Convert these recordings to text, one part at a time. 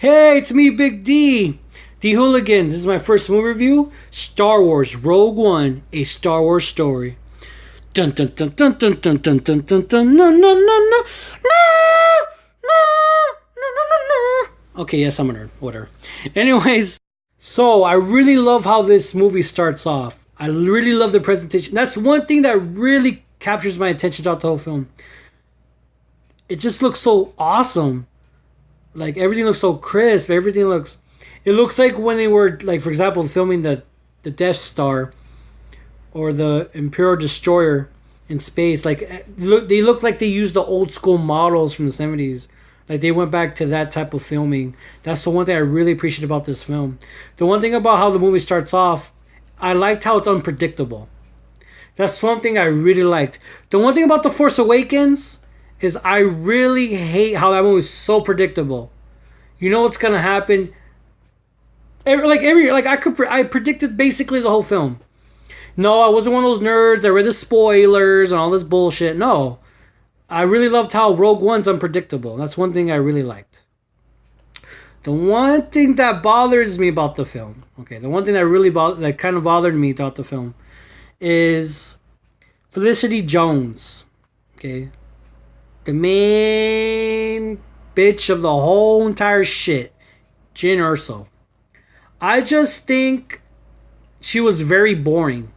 Hey, it's me, Big D. D Hooligans. This is my first movie review. Star Wars Rouge One, a Star Wars story. Dun dun dun dun dun dun dun dun dun dun. No no no no no. Okay, yes, I'm a nerd. Whatever. Anyways, so I really love how this movie starts off. I really love the presentation. That's one thing that really captures my attention throughout the whole film. It just looks so awesome. Like, everything looks so crisp. It looks like when they were, like, for example, filming the Death Star or the Imperial Destroyer in space. Like, they look like they used the old school models from the 70s. Like, they went back to that type of filming. That's the one thing I really appreciate about this film. The one thing about how the movie starts off, I liked how it's unpredictable. That's one thing I really liked. The one thing about The Force Awakens is I really hate how that movie is so predictable. You know what's gonna happen. I predicted basically the whole film. No, I wasn't one of those nerds. I read the spoilers and all this bullshit. No, I really loved how Rogue One's unpredictable. That's one thing I really liked. The one thing that bothers me about the film, the one thing that kind of bothered me throughout the film, is Felicity Jones. Okay. The main bitch of the whole entire shit, Jyn Erso. I just think she was very boring.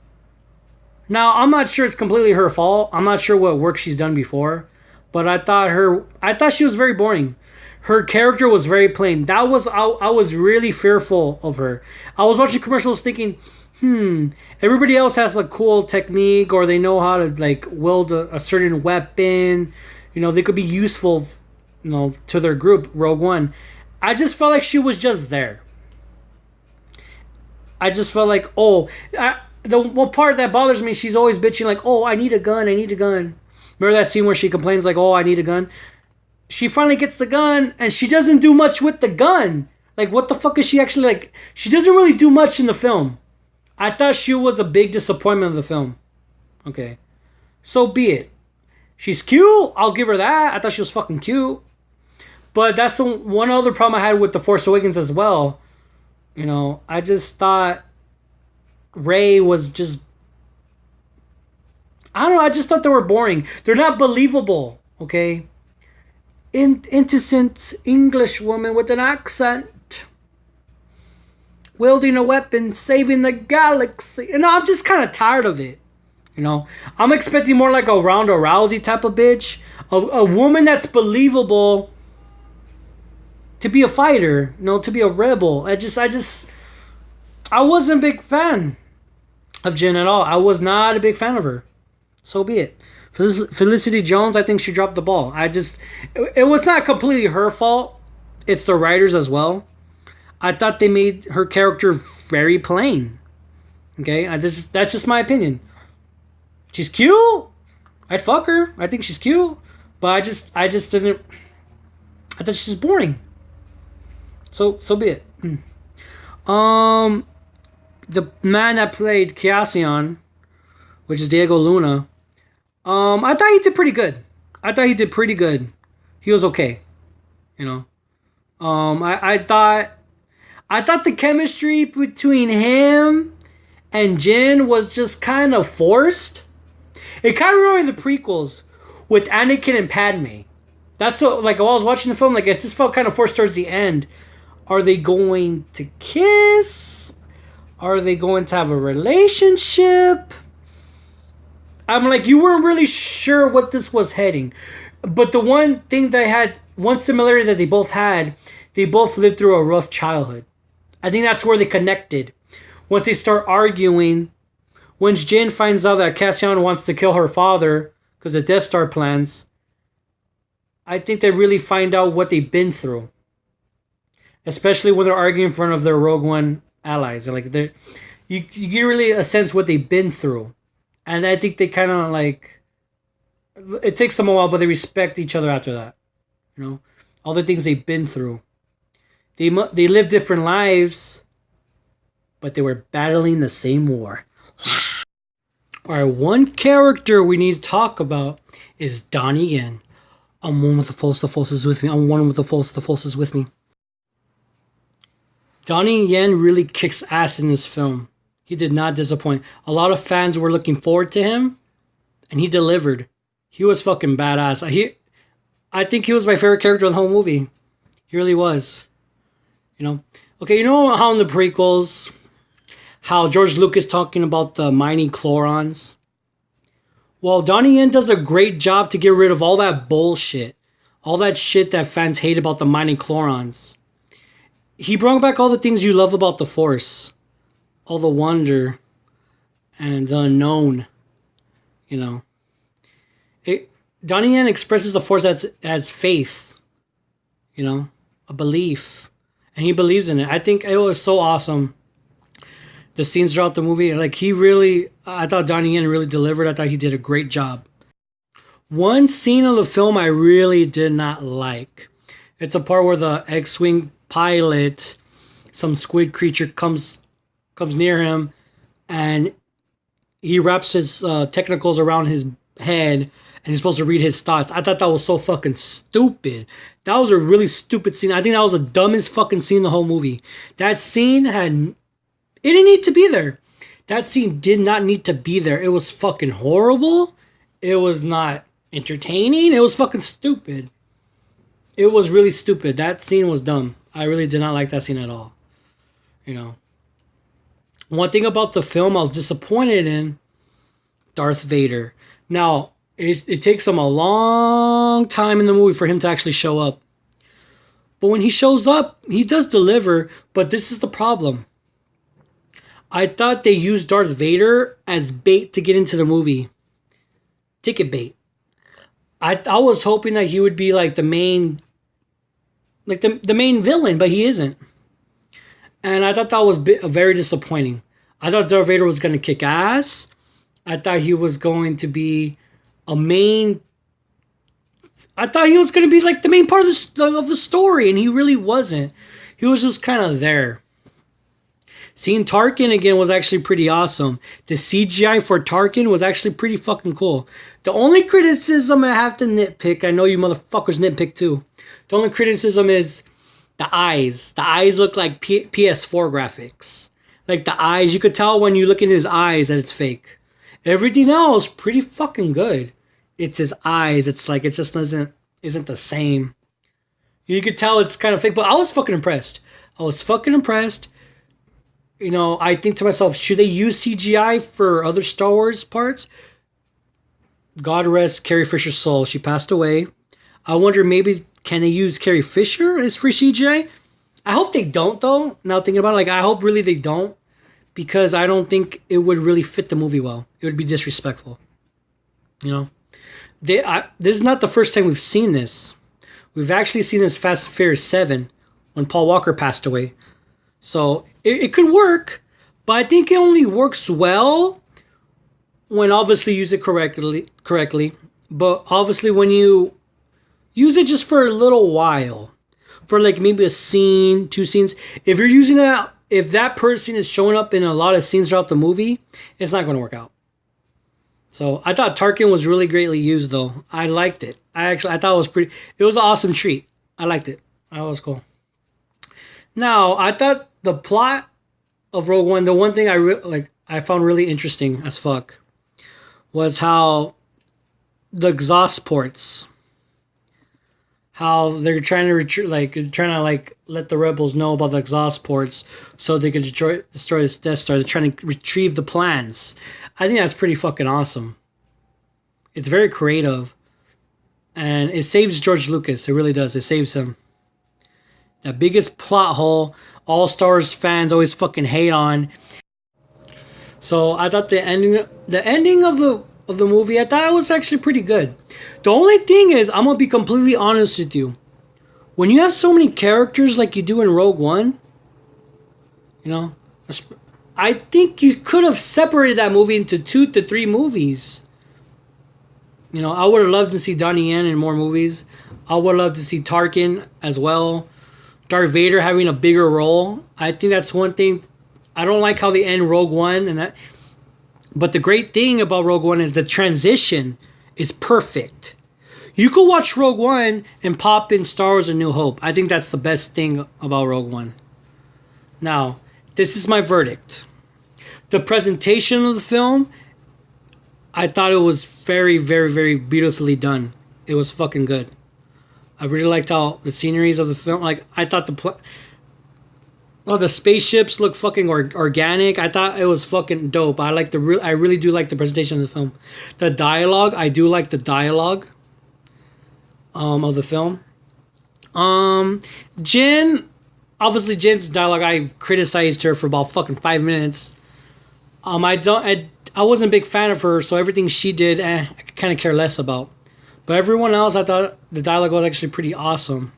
Now, I'm not sure it's completely her fault. I'm not sure what work she's done before, but I thought she was very boring. Her character was very plain. I was really fearful of her. I was watching commercials thinking, everybody else has a cool technique, or they know how to like wield a certain weapon. You know, they could be useful, to their group, Rogue One. I just felt like she was just there. I just felt like, the one part that bothers me, she's always bitching like, I need a gun. Remember that scene where she complains like, I need a gun? She finally gets the gun, and she doesn't do much with the gun. Like, what the fuck is she actually like? She doesn't really do much in the film. I thought she was a big disappointment of the film. Okay. So be it. She's cute. I'll give her that. I thought she was fucking cute. But that's the one other problem I had with The Force Awakens as well. I just thought Rey was just... I don't know. I just thought they were boring. They're not believable. Okay? Innocent English woman with an accent. Wielding a weapon. Saving the galaxy. I'm just kind of tired of it. I'm expecting more like a Ronda Rousey type of bitch. A woman that's believable to be a fighter, to be a rebel. I wasn't a big fan of Jyn at all. I was not a big fan of her. So be it. Felicity Jones, I think she dropped the ball. It was not completely her fault. It's the writers as well. I thought they made her character very plain. Okay? That's just my opinion. She's cute. I'd fuck her. I think she's cute. But I just didn't... I thought she's boring. So be it. The man that played Cassian, which is Diego Luna, I thought he did pretty good. He was okay. I thought the chemistry between him and Jyn was just kind of forced. It kind of reminded me of the prequels with Anakin and Padme. That's what, while I was watching the film, it just felt kind of forced towards the end. Are they going to kiss? Are they going to have a relationship? I'm like, you weren't really sure what this was heading. But the one thing that had, one similarity that they both had, they both lived through a rough childhood. I think that's where they connected. Once they start arguing, once Jyn finds out that Cassian wants to kill her father because of Death Star plans, I think they really find out what they've been through. Especially when they're arguing in front of their Rogue One allies. You get really a sense what they've been through. And I think they kind of it takes them a while, but they respect each other after that. All the things they've been through. They live different lives, but they were battling the same war. Alright, one character we need to talk about is Donnie Yen. I'm one with the Force is with me. I'm one with the Force is with me. Donnie Yen really kicks ass in this film. He did not disappoint. A lot of fans were looking forward to him, and he delivered. He was fucking badass. I think he was my favorite character of the whole movie. He really was. You know? Okay, you know how in the prequels, how George Lucas talking about the mighty chlorons? Well, Donnie Yen does a great job to get rid of all that bullshit. All that shit that fans hate about the mighty chlorons. He brought back all the things you love about the Force. All the wonder and the unknown. You know. Donnie Yen expresses the Force as faith. You know. A belief. And he believes in it. I think it was so awesome. The scenes throughout the movie. Like I thought Donnie Yen really delivered. I thought he did a great job. One scene of the film I really did not like. It's a part where the X-Wing pilot, some squid creature comes near him, and he wraps his technicals around his head, and he's supposed to read his thoughts. I thought that was so fucking stupid. That was a really stupid scene. I think that was the dumbest fucking scene in the whole movie. That scene it didn't need to be there. That scene did not need to be there. It was fucking horrible. It was not entertaining. It was fucking stupid. It was really stupid. That scene was dumb. I really did not like that scene at all. You know. One thing about the film I was disappointed in, Darth Vader. Now, it takes him a long time in the movie for him to actually show up. But when he shows up, he does deliver, but this is the problem. I thought they used Darth Vader as bait to get into the movie. Ticket bait. I was hoping that he would be like the main villain, but he isn't. And I thought that was very disappointing. I thought Darth Vader was going to kick ass. I thought he was going to be I thought he was going to be like the main part of the story, and he really wasn't. He was just kind of there. Seeing Tarkin again was actually pretty awesome. The CGI for Tarkin was actually pretty fucking cool. The only criticism I have to nitpick, I know you motherfuckers nitpick too. The only criticism is the eyes. The eyes look like PS4 graphics. Like the eyes, you could tell when you look in his eyes that it's fake. Everything else, pretty fucking good. It's his eyes. It's like it just isn't the same. You could tell it's kind of fake, but I was fucking impressed. You know, I think to myself, should they use CGI for other Star Wars parts? God rest Carrie Fisher's soul. She passed away. I wonder maybe can they use Carrie Fisher as free CGI? I hope they don't though. Now thinking about it, like I hope really they don't, because I don't think it would really fit the movie well. It would be disrespectful. You know, this is not the first time we've seen this. We've actually seen this Fast and Furious 7 when Paul Walker passed away. So it could work, but I think it only works well when obviously use it correctly. But obviously when you use it just for a little while, for like maybe a scene, 2 scenes, if you're using that, if that person is showing up in a lot of scenes throughout the movie, it's not going to work out. So I thought Tarkin was really greatly used though. I liked it. I thought it was an awesome treat. I liked it. That was cool. Now, I thought the plot of Rogue One, the one thing I found really interesting as fuck was how the exhaust ports, how they're trying to let the rebels know about the exhaust ports so they can destroy this Death Star. They're trying to retrieve the plans. I think that's pretty fucking awesome. It's very creative, and it saves George Lucas. It really does. It saves him. The biggest plot hole all Star Wars fans always fucking hate on. So I thought the ending of the movie, I thought it was actually pretty good. The only thing is, I'm gonna be completely honest with you. When you have so many characters like you do in Rogue One, you know, I think you could have separated that movie into 2 to 3 movies. You know, I would have loved to see Donnie Yen in more movies. I would love to see Tarkin as well. Darth Vader having a bigger role. I think that's one thing. I don't like how they end Rogue One but the great thing about Rogue One is the transition is perfect. You could watch Rogue One and pop in Star Wars A New Hope. I think that's the best thing about Rogue One. Now, this is my verdict. The presentation of the film, I thought it was very, very, very beautifully done. It was fucking good. I really liked how the sceneries of the film, like, I thought the spaceships look fucking organic. I thought it was fucking dope. I really do like the presentation of the film. The dialogue, I do like the dialogue of the film. Jin, obviously Jin's dialogue, I criticized her for about fucking 5 minutes. I wasn't a big fan of her, so everything she did, I kind of care less about. But everyone else, I thought the dialogue was actually pretty awesome.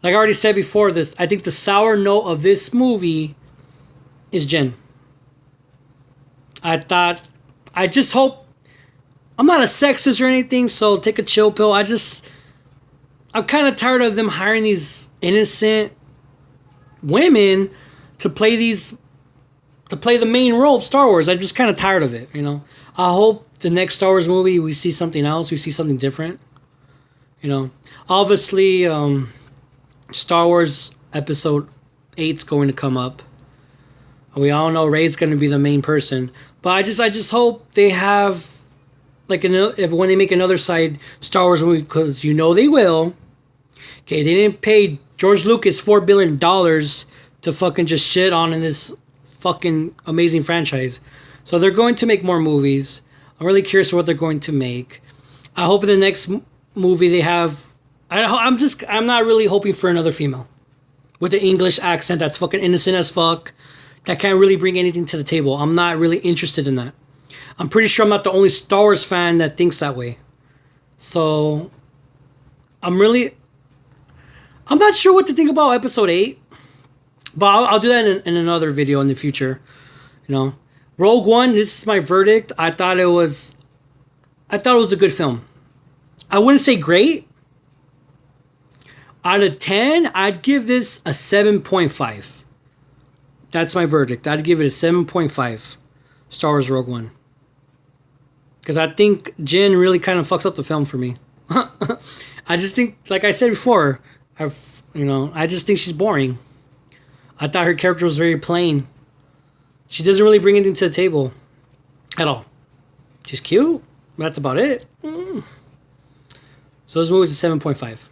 Like I already said before, I think the sour note of this movie is Jin. I just hope, I'm not a sexist or anything, so take a chill pill. I'm kind of tired of them hiring these innocent women to play the main role of Star Wars. I'm just kind of tired of it, you know. I hope the next Star Wars movie we see something else, we see something different, you know. Obviously, Star Wars Episode 8's going to come up. We all know Rey's going to be the main person, but I just hope they have like when they make another side Star Wars movie, because you know they will. Okay, they didn't pay George Lucas $4 billion to fucking just shit on in this fucking amazing franchise. So they're going to make more movies. I'm really curious what they're going to make. I hope in the next movie they have. I'm not really hoping for another female with an English accent that's fucking innocent as fuck, that can't really bring anything to the table. I'm not really interested in that. I'm pretty sure I'm not the only Star Wars fan that thinks that way. So I'm not sure what to think about Episode 8, but I'll do that in another video in the future. You know, Rogue One, this is my verdict. I thought it was a good film. I wouldn't say great. Out of 10, I'd give this a 7.5. That's my verdict. I'd give it a 7.5. Star Wars Rogue One. Because I think Jin really kind of fucks up the film for me. I just think, like I said before, I just think she's boring. I thought her character was very plain. She doesn't really bring anything to the table at all. She's cute. That's about it. So this movie's a 7.5.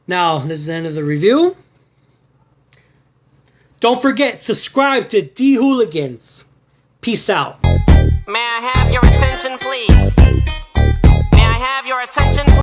Now, this is the end of the review. Don't forget, subscribe to D Hooligans. Peace out. May I have your attention, please? May I have your attention?